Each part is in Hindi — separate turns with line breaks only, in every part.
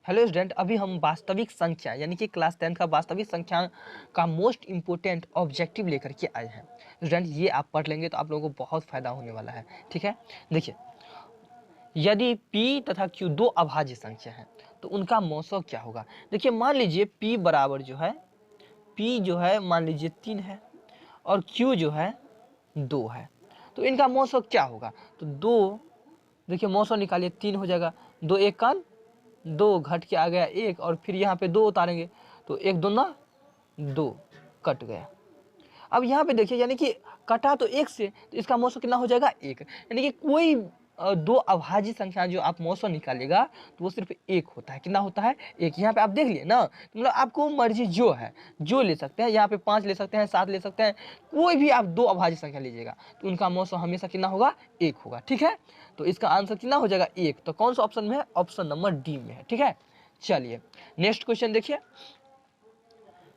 हेलो स्टूडेंट, अभी हम वास्तविक संख्या यानी कि क्लास 10 का वास्तविक संख्या का मोस्ट इम्पोर्टेंट ऑब्जेक्टिव लेकर के आए हैं। स्टूडेंट ये आप पढ़ लेंगे तो आप लोगों को बहुत फायदा होने वाला है। ठीक है, देखिए यदि p तथा q दो अभाज्य संख्या है तो उनका मौसों क्या होगा। देखिए मान लीजिए p बराबर जो है p जो है मान लीजिए 3 है और q जो है 2 है, तो इनका मौसों क्या होगा। तो 2, देखिए मौसों निकालिए, 3 हो जाएगा, 2 एक का 2 घट के आ गया 1 और फिर यहाँ पे 2 उतारेंगे तो 1 दूना 2 कट गया। अब यहाँ पे देखिए यानी कि कटा तो 1 से, तो इसका मौसों कितना हो जाएगा 1। यानी कि कोई दो अभाज्य संख्या जो आप मौसों निकालेगा तो वो सिर्फ 1 होता है। कितना होता है 1। यहाँ पे आप देख लिए ना, तो मतलब आपको मर्जी जो है जो ले सकते हैं, यहाँ पे 5 ले सकते हैं, 7 ले सकते हैं, कोई भी आप दो अभाज्य संख्या लीजिएगा तो उनका मौसों हमेशा कितना होगा 1 होगा। ठीक है, तो इसका आंसर कितना हो जाएगा 1। तो कौन सा ऑप्शन में है, ऑप्शन नंबर डी में है। ठीक है, चलिए नेक्स्ट क्वेश्चन देखिए,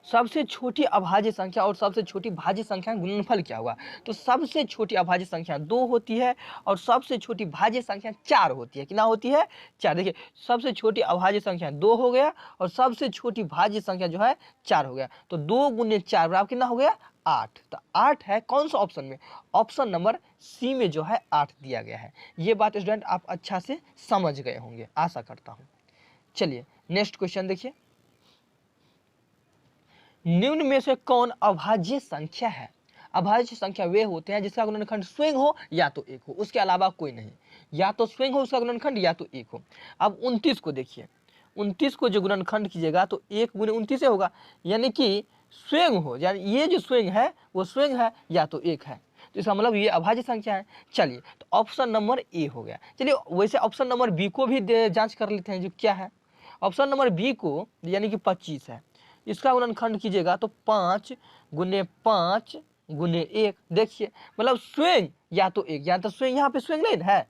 सबसे छोटी अभाज्य संख्या और सबसे छोटी भाज्य संख्या का गुणनफल क्या होगा। तो सबसे छोटी अभाज्य संख्या 2 होती है और सबसे छोटी भाज्य संख्या 4 होती है। कितना होती है 4। देखिए सबसे छोटी अभाज्य संख्या 2 हो गया और सबसे छोटी भाज्य संख्या जो है 4 हो गया, तो 2 गुने 4 बराबर कितना हो गया 8। तो 8 है कौन सा ऑप्शन में, ऑप्शन नंबर सी में जो है 8 दिया गया है। ये बात स्टूडेंट आप अच्छा से समझ गए होंगे, आशा करता हूँ। चलिए नेक्स्ट क्वेश्चन देखिए, निम्न में से कौन अभाज्य संख्या है। अभाज्य संख्या वे होते हैं जिसका गुणनखंड स्वयं हो या तो 1 हो, उसके अलावा कोई नहीं। या तो स्वयं हो उसका गुणनखंड या तो 1 हो। अब 29 को देखिए, 29 को जो गुणनखंड कीजिएगा तो 1 गुने 29 से होगा, यानी कि स्वयं हो, यानी ये जो स्वयं है वो स्वयं है या तो 1 है, तो इसका मतलब ये अभाज्य संख्या है। चलिए तो ऑप्शन नंबर ए हो गया। चलिए वैसे ऑप्शन नंबर बी को भी जांच कर लेते हैं जो क्या है। ऑप्शन नंबर बी को यानी कि 25 है, इसका गुणनखंड कीजिएगा तो 5 गुने 5 गुने 1। देखिए मतलब स्वयं या तो 1, या तो स्वयं, यहाँ पे स्वयं नहीं है,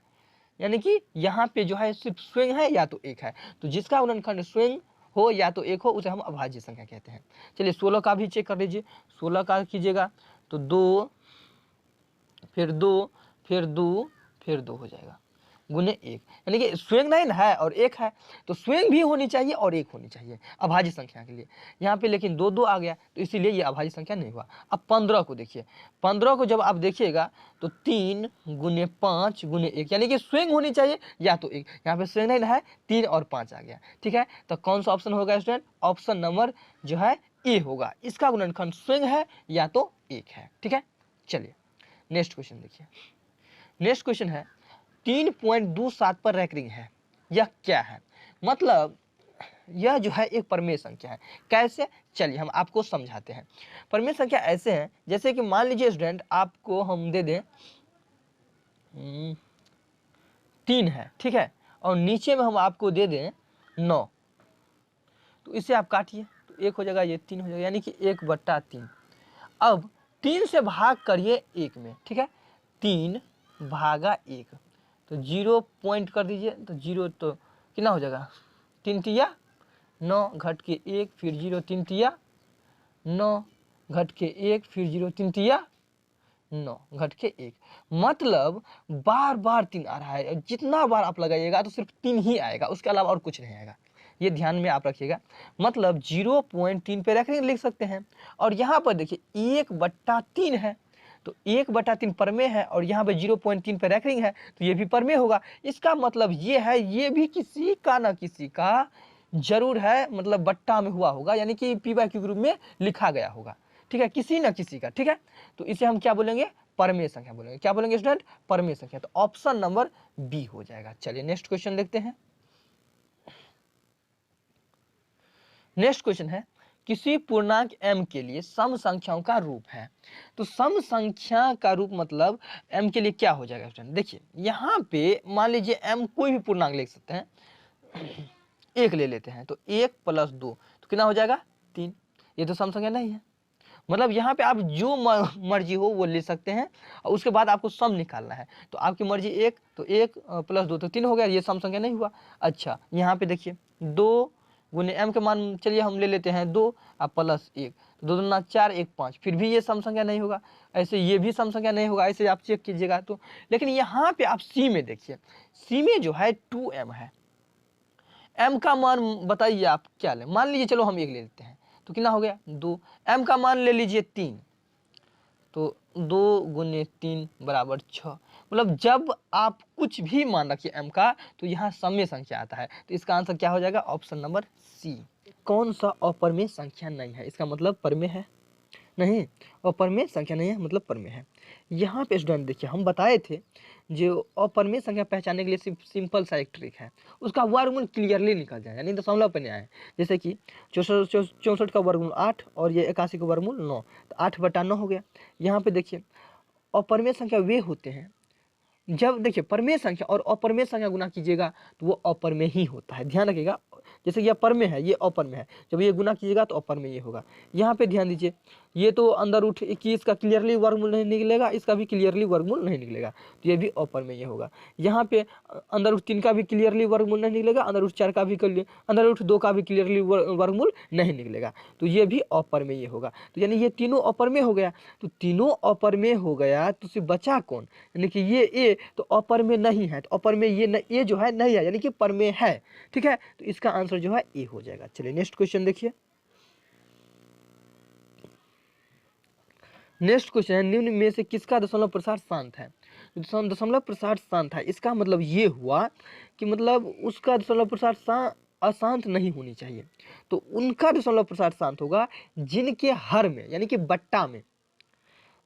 यानी कि यहाँ पे जो है सिर्फ स्वयं है या तो 1 है, तो जिसका गुणनखंड स्वयं हो या तो 1 हो उसे हम अभाज्य संख्या कहते हैं। चलिए 16 का भी चेक कर लीजिए, 16 का कीजिएगा तो 2 फिर 2 फिर 2 फिर 2 हो जाएगा गुने 1, यानी कि स्वयं नहीं है और 1 है, तो स्वयं भी होनी चाहिए और 1 होनी चाहिए अभाज्य संख्या के लिए। यहाँ पे लेकिन 2 2 आ गया तो इसीलिए ये अभाज्य संख्या नहीं हुआ। अब 15 को देखिए, 15 को जब आप देखिएगा तो 3 गुने 5 गुने 1, यानी कि स्वयं होनी चाहिए या तो 1, यहाँ पे स्वयं नहीं है, 3 और 5 आ गया। ठीक है, तो कौन सा ऑप्शन होगा स्टूडेंट, ऑप्शन नंबर जो है ए होगा, इसका गुणनखंड स्वयं है या तो 1 है। ठीक है, चलिए नेक्स्ट क्वेश्चन देखिए, नेक्स्ट क्वेश्चन है 3.27 पर रैंकिंग है, यह क्या है। मतलब यह जो है एक परमेय संख्या है। कैसे, चलिए हम आपको समझाते हैं। परमेय संख्या ऐसे हैं जैसे कि मान लीजिए स्टूडेंट आपको हम दे दें 3 है, ठीक है, और नीचे में हम आपको दे दें 9, तो इसे आप काटिए तो 1 हो जाएगा, ये 3 हो जाएगा, यानी कि 1/3। अब 3 से भाग करिए 1 में, ठीक है, 3 भागा 1, तो 0 पॉइंट कर दीजिए, तो 0 तो कितना हो जाएगा 3 तिया 9 घट के 1 फिर 0 3 तिया 9 घट के 1 फिर 0 3 तिया 9 घट के 1। मतलब बार बार 3 आ रहा है, जितना बार आप लगाइएगा तो सिर्फ 3 ही आएगा, उसके अलावा और कुछ नहीं आएगा। ये ध्यान में आप रखिएगा। मतलब 0.3 पे रख लिख सकते हैं, और यहाँ पर देखिए 1/3 है, तो 1/3 परमेय है और यहाँ पे 0.3 पे रैंकिंग है, तो ये भी परमेय होगा। इसका मतलब ये है ये भी किसी का ना किसी का जरूर है, मतलब बट्टा में हुआ होगा, यानी कि p/q के रूप में लिखा गया होगा। ठीक है, किसी ना किसी का। ठीक है, तो इसे हम क्या बोलेंगे, परमेय संख्या बोलेंगे। क्या बोलेंगे स्टूडेंट, परमेय संख्या। तो ऑप्शन नंबर बी हो जाएगा। चलिए नेक्स्ट क्वेश्चन देखते हैं। नेक्स्ट क्वेश्चन है किसी पूर्णांक m के लिए सम संख्याओं का रूप है। तो सम संख्या का रूप मतलब m के लिए क्या हो जाएगा स्टूडेंट। देखिए यहाँ पे मान लीजिए m कोई भी पूर्णांक ले सकते हैं, 1 ले लेते हैं, तो 1 + 2 तो कितना हो जाएगा 3। ये तो सम संख्या नहीं है, मतलब यहाँ पे आप जो मर्जी हो वो ले सकते हैं और उसके बाद आपको सम निकालना है। तो आपकी मर्जी 1, तो 1 + 2 तो 3 हो गया, ये सम संख्या नहीं हुआ। अच्छा यहाँ पे देखिए 2 गुने m के मान चलिए हम ले लेते हैं 2 प्लस 1, तो 2 दूना 4 1 5, फिर भी ये सम संख्या नहीं होगा। ऐसे ये भी सम संख्या नहीं होगा, ऐसे आप चेक कीजिएगा तो। लेकिन यहाँ पे आप सी में देखिए, सी में जो है 2m है, m का मान बताइए आप क्या ले, मान लीजिए चलो हम 1 ले लेते हैं, तो कितना हो गया 2, m का मान ले लीजिए 3, तो 2 गुने 3 बराबर 6। मतलब जब आप कुछ भी मान रखिए m का, तो यहाँ सममेय संख्या आता है, तो इसका आंसर क्या हो जाएगा, ऑप्शन नंबर सी। कौन सा अपरमेय संख्या नहीं है, इसका मतलब परमेय है नहीं, अपरमेय संख्या नहीं है मतलब परमेय है। यहाँ पे स्टूडेंट देखिए हम बताए थे जो अपरमेय संख्या पहचानने के लिए सिंपल सा एक ट्रिक है, उसका वर्गमूल क्लियरली निकल जाए, यानी दशमलव पे नहीं आए। जैसे कि 64 का वर्गमूल 8 और ये 81 का वर्गमूल 9, तो 8/9 हो गया। यहाँ पे देखिए अपरमेय संख्या वे होते हैं जब देखिए परमेय संख्या और अपरमेय संख्या गुना कीजिएगा तो वो अपरमेय ही होता है, ध्यान रखिएगा। जैसे ये परमेय है, ये अपरमेय है, जब ये गुना कीजिएगा तो अपरमेय ये होगा। यहाँ पे ध्यान दीजिए, ये तो अंदर रूट 21 का क्लियरली वर्गमूल नहीं निकलेगा, इसका भी क्लियरली वर्गमूल नहीं निकलेगा, तो ये भी अपरमेय ये होगा। यहाँ पे अंदर रूट 3 का भी क्लियरली वर्गमूल नहीं निकलेगा, अंदर रूट 4 का भी अंदर रूट 2 का भी क्लियरली वर्गमूल नहीं निकलेगा, तो ये भी अपरमेय ये होगा। तो यानी ये तीनों अपरमेय हो गया, तो तीनों अपरमेय हो गया तो सिर्फ बचा कौन, यानी कि ये ए तो अपरमेय नहीं है, तो अपरमेय ये जो है नहीं है, यानी कि परमेय है, ठीक है। तो इसका आंसर जो है ए हो जाएगा। चलिए नेक्स्ट क्वेश्चन देखिए। नेक्स्ट क्वेश्चन है, निम्न में से किसका दशमलव प्रसार शांत है। दशमलव प्रसार शांत है, इसका मतलब ये हुआ कि मतलब उसका दशमलव प्रसार अशांत नहीं होनी चाहिए, तो उनका दशमलव प्रसार शांत होगा जिनके हर में यानी कि बट्टा में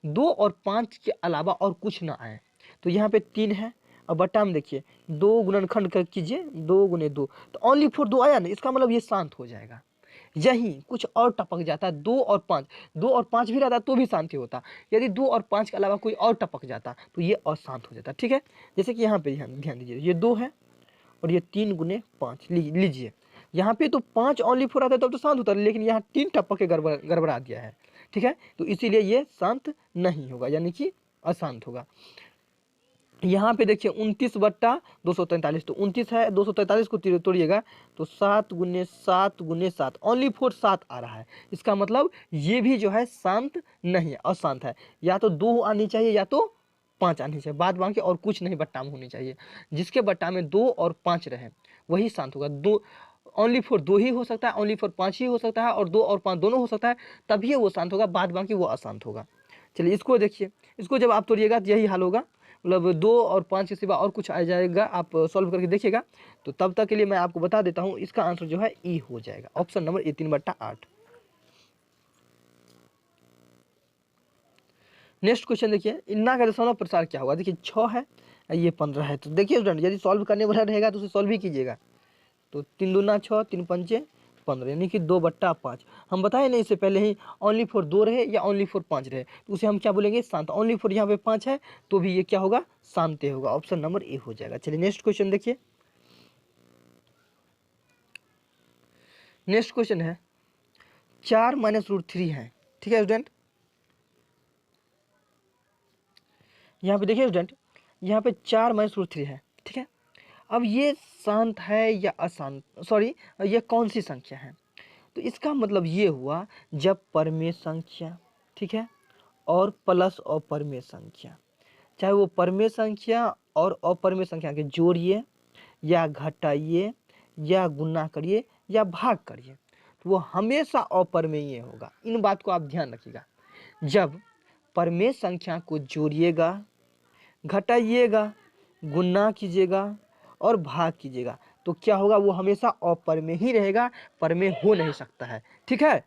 2 और 5 के अलावा और कुछ ना आए। तो यहाँ पे 3 है और बट्टा में देखिए 2 गुणनखंड कर कीजिए, 2 गुने 2, तो ओनली फॉर 2 आया ना, इसका मतलब ये शांत हो जाएगा। यही कुछ और टपक जाता है 2 और 5, 2 और 5 भी रहता तो भी शांति होता, यदि 2 और 5 के अलावा कोई और टपक जाता तो ये अशांत हो जाता, ठीक है। जैसे कि यहाँ पे ध्यान दीजिए, ये 2 है और ये 3 गुने 5 लीजिए, यहाँ पे तो 5 ओनली फोर आता है तब तो शांत होता है, लेकिन यहाँ 3 टपक के गड़बड़ा दिया है, ठीक है, तो इसीलिए ये शांत नहीं होगा, यानी कि अशांत होगा। यहाँ पे देखिए 29/243, तो 29 है, 243 को तोड़िएगा तो 7 गुने 7 गुने 7, ओनली फॉर 7 आ रहा है, इसका मतलब ये भी जो है शांत नहीं है, अशांत है। या तो 2 आनी चाहिए या तो 5 आनी चाहिए, बाद बाकी और कुछ नहीं बट्टा में होनी चाहिए। जिसके बट्टा में 2 और 5 रहे वही शांत होगा। 2 ओनली फॉर 2 ही हो सकता है, ओनली फॉर 5 ही हो सकता है, और 2 और 5 दोनों हो सकता है, तभी वो शांत होगा, बाद बाकी वो अशांत होगा। चलिए इसको देखिए, इसको जब आप तोड़िएगा तो यही हाल होगा, मतलब 2 और 5 के सिवा और कुछ आ जाएगा, आप सॉल्व करके देखिएगा। तो तब तक के लिए मैं आपको बता देता हूँ, इसका आंसर जो है ई हो जाएगा, option number A 3/8। Next question देखिए, इन्ना का दशमलव प्रसार क्या होगा। देखिए 6 है, ये 15 है, तो देखिए स्टूडेंट यदि सॉल्व करने वाला रहेगा तो उसे सॉल्व ही कीजिएगा। तो 3 दूना 6, 3 पंचे 15, यानी कि 2/5। हम बताए नहीं इससे पहले ही, ओनली फॉर 2 रहे या ओनली फॉर 5 रहे तो उसे हम क्या बोलेंगे, शांत। ओनली फॉर यहाँ पे 5 है तो भी ये क्या होगा, शांत होगा, ऑप्शन नंबर ए हो जाएगा। चलिए नेक्स्ट क्वेश्चन देखिए। नेक्स्ट क्वेश्चन है 4 - √3 है, ठीक है स्टूडेंट। यहाँ पे देखिए स्टूडेंट, यहाँ पे 4 - √3 है, ठीक है। अब ये शांत है या अशांत, सॉरी ये कौन सी संख्या है, तो इसका मतलब ये हुआ जब परमेय संख्या, ठीक है, और प्लस अपरमेय संख्या, चाहे वो परमेय संख्या और अपरमेय संख्या के जोड़िए या घटाइए या गुना करिए या भाग करिए, तो वो हमेशा अपरमेय होगा। इन बात को आप ध्यान रखिएगा, जब परमेय संख्या को जोड़िएगा, घटाइएगा, गुना कीजिएगा और भाग कीजिएगा तो क्या होगा, वो हमेशा अपरमेय ही रहेगा, परमेय हो नहीं सकता है, ठीक है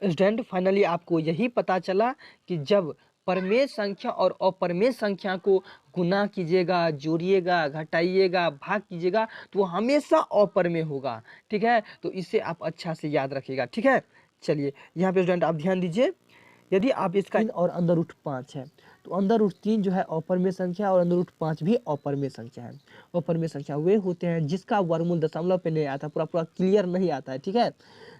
स्टूडेंट। फाइनली आपको यही पता चला कि जब परमेय संख्या और अपरमेय संख्या को गुना कीजिएगा, जोड़िएगा, घटाइएगा, भाग कीजिएगा तो वो हमेशा अपरमेय होगा, ठीक है। तो इसे आप अच्छा से याद रखिएगा, ठीक है। चलिए यहाँ पे स्टूडेंट आप ध्यान दीजिए, यदि आप इसका और अंदर रूट 5 है तो अंदर रूट 3 जो है अपरमेय संख्या और अंदर रूट 5 भी अपरमेय संख्या है। अपरमेय संख्या वे होते हैं जिसका वर्गमूल दशमलव पे नहीं आता, पूरा क्लियर नहीं आता है, ठीक है।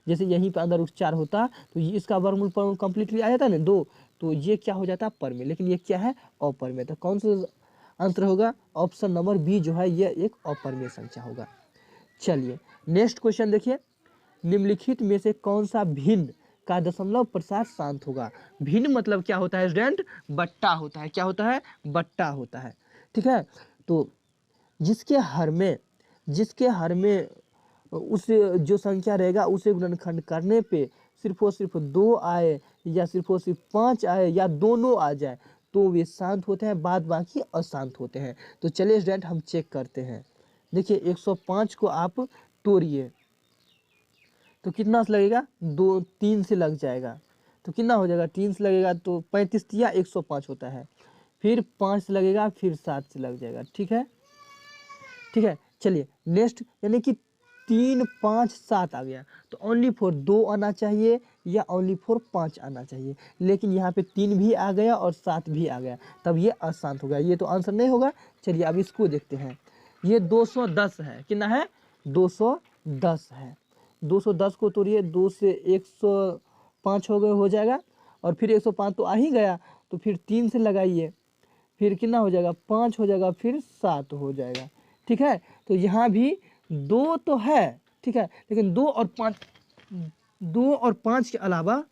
जैसे यहीं पे अंदर रूट 4 होता तो ये इसका वर्गमूल कंप्लीटली आ जाता है ना 2, तो ये क्या हो जाता है परमेय, लेकिन ये क्या है अपरमेय। तो कौन सा आंसर होगा, ऑप्शन नंबर बी जो है ये एक अपरमेय संख्या होगा। चलिए नेक्स्ट क्वेश्चन देखिए, निम्नलिखित में से कौन सा भिन्न का दशमलव प्रसार शांत होगा। भिन्न मतलब क्या होता है स्टूडेंट, बट्टा होता है, क्या होता है, बट्टा होता है, ठीक है। तो जिसके हर में जिसके हर में उस जो संख्या रहेगा उसे गुणनखंड करने पे सिर्फ और सिर्फ 2 आए या सिर्फ और सिर्फ 5 आए या दोनों आ जाए तो वे शांत होते हैं, बाद बाकी अशांत होते हैं। तो चलिए स्टूडेंट हम चेक करते हैं। देखिए 105 को आप तोड़िए तो कितना से लगेगा, 2 3 से लग जाएगा तो कितना हो जाएगा, 3 से लगेगा तो 35 या 105 होता है, फिर 5 से लगेगा, फिर 7 से लग जाएगा। ठीक है, ठीक है। चलिए नेक्स्ट, यानी कि 3 5 7 आ गया तो ओनली फॉर 2 आना चाहिए या ओनली फॉर 5 आना चाहिए, लेकिन यहाँ पे 3 भी आ गया और 7 भी आ गया, तब ये अशांत हो गया, ये तो आंसर नहीं होगा। चलिए अब इसको देखते हैं। ये 210 है, कितना है, 210 है। 210 को तोड़िए, 2 से 105 हो जाएगा और फिर 105 तो आ ही गया, तो फिर 3 से लगाइए, फिर कितना हो जाएगा, 5 हो जाएगा, फिर 7 हो जाएगा। ठीक है, तो यहाँ भी 2 तो है, ठीक है, लेकिन 2 और 5 के अलावा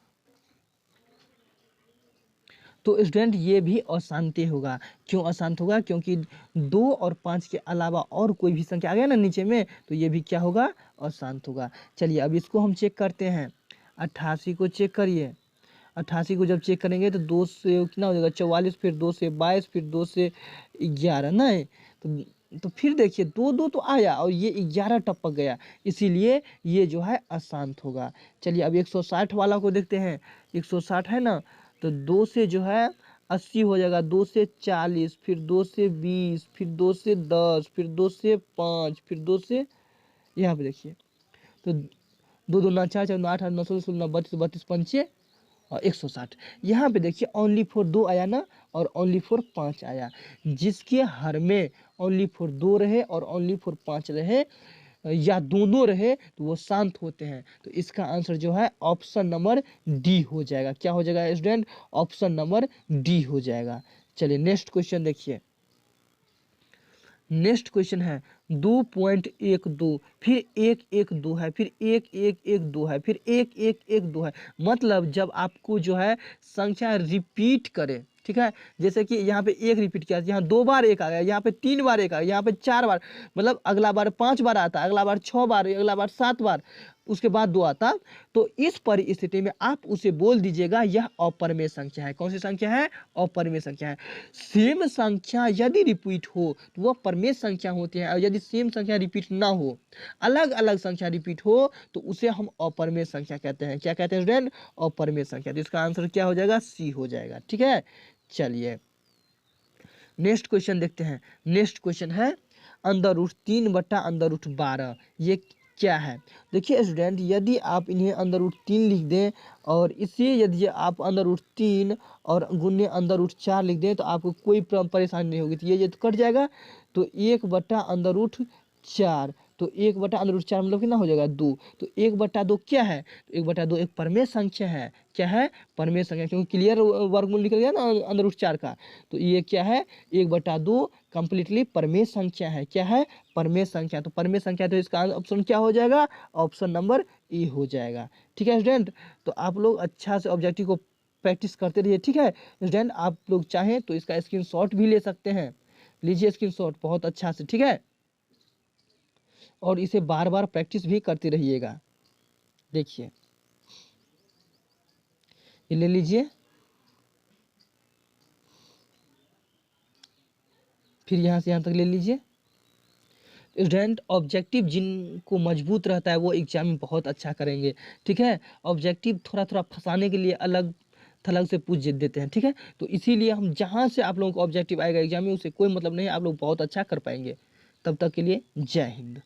तो स्टूडेंट ये भी अशांति होगा। क्यों अशांत होगा, क्योंकि 2 और 5 के अलावा और कोई भी संख्या आ गया ना नीचे में, तो ये भी क्या होगा, अशांत होगा। चलिए अब इसको हम चेक करते हैं। 88 को चेक करिए। 88 को जब चेक करेंगे तो 2 से कितना हो जाएगा, 44, फिर 2 से 22, फिर 2 से 11 नहीं, तो फिर देखिए 2 2 तो आया और ये 11 टपक गया, इसीलिए ये जो है अशांत होगा। चलिए अब 160 वाला को देखते हैं। 160 है ना, तो 2 से जो है 80 हो जाएगा, 2 से 40, फिर 2 से 20, फिर 2 से 10, फिर 2 से 5, फिर 2 से, यहाँ पे देखिए तो 2 2 9 4 4 9 8 8 9 16 16 32 32 पंचे और 160। यहाँ पे देखिए ओनली फॉर 2 आया ना और ओनली फॉर 5 आया। जिसके हर में ओनली फॉर 2 रहे और ओनली फॉर 5 रहे या दोनों रहे तो वो शांत होते हैं। तो इसका आंसर जो है ऑप्शन नंबर डी हो जाएगा। क्या हो जाएगा स्टूडेंट, ऑप्शन नंबर डी हो जाएगा। चलिए नेक्स्ट क्वेश्चन देखिए। नेक्स्ट क्वेश्चन है 2.12, फिर 112 है, फिर 1112 है, फिर 1112 है। मतलब जब आपको जो है संख्या रिपीट करे, ठीक है, जैसे कि यहाँ पे 1 रिपीट किया, यहाँ 2 बार 1 आ गया, यहाँ पे 3 बार 1 आ गया, यहाँ पे 4 बार, मतलब अगला बार 5 बार आता, अगला बार 6 बार, अगला बार 7 बार, उसके बाद 2 आता, तो इस परिस्थिति में आप उसे बोल दीजिएगा यह अपरिमेय संख्या है। कौन सी संख्या है, अपरिमेय संख्या है। सेम संख्या यदि रिपीट हो तो वह परिमेय संख्या होती है, और यदि सेम संख्या रिपीट ना हो, अलग अलग संख्या रिपीट हो, तो उसे हम अपरिमेय संख्या कहते हैं। क्या कहते हैं स्टूडेंट, अपरिमेय संख्या। तो इसका आंसर क्या हो जाएगा, सी हो जाएगा। ठीक है, चलिए नेक्स्ट क्वेश्चन देखते हैं। नेक्स्ट क्वेश्चन है √3/√12। ये क्या है, देखिए स्टूडेंट, यदि आप इन्हें √3 लिख दें और इसे यदि आप √3 और गुने √4 लिख दें तो आपको कोई परेशानी नहीं होगी। तो ये तो कट जाएगा, तो 1/√4, तो 1/√4 मतलब कितना हो जाएगा, 2। तो 1/2 क्या है, तो 1/2 एक परिमेय संख्या है। क्या है, परिमेय संख्या, क्योंकि क्लियर वर्गमूल निकल गया ना √4 का, तो ये क्या है, 1/2 कंप्लीटली परिमेय संख्या है। क्या है, परिमेय संख्या। तो परिमेय संख्या, तो इसका ऑप्शन क्या हो जाएगा, ऑप्शन नंबर ए हो जाएगा। ठीक है स्टूडेंट, तो आप लोग अच्छा से ऑब्जेक्टिव को प्रैक्टिस करते रहिए। ठीक है स्टूडेंट, आप लोग चाहें तो इसका स्क्रीनशॉट भी ले सकते हैं, लीजिए स्क्रीनशॉट बहुत अच्छा से। ठीक है, और इसे बार बार प्रैक्टिस भी करते रहिएगा। देखिए ये ले लीजिए, फिर यहाँ से यहाँ तक ले लीजिए। स्टूडेंट ऑब्जेक्टिव जिनको मजबूत रहता है वो एग्जाम में बहुत अच्छा करेंगे। ठीक है, ऑब्जेक्टिव थोड़ा थोड़ा फंसाने के लिए अलग थलग से पूछ देते हैं। ठीक है, तो इसीलिए हम जहाँ से आप लोगों को ऑब्जेक्टिव आएगा एग्जाम में, उससे कोई मतलब नहीं, आप लोग बहुत अच्छा कर पाएंगे। तब तक के लिए जय हिंद।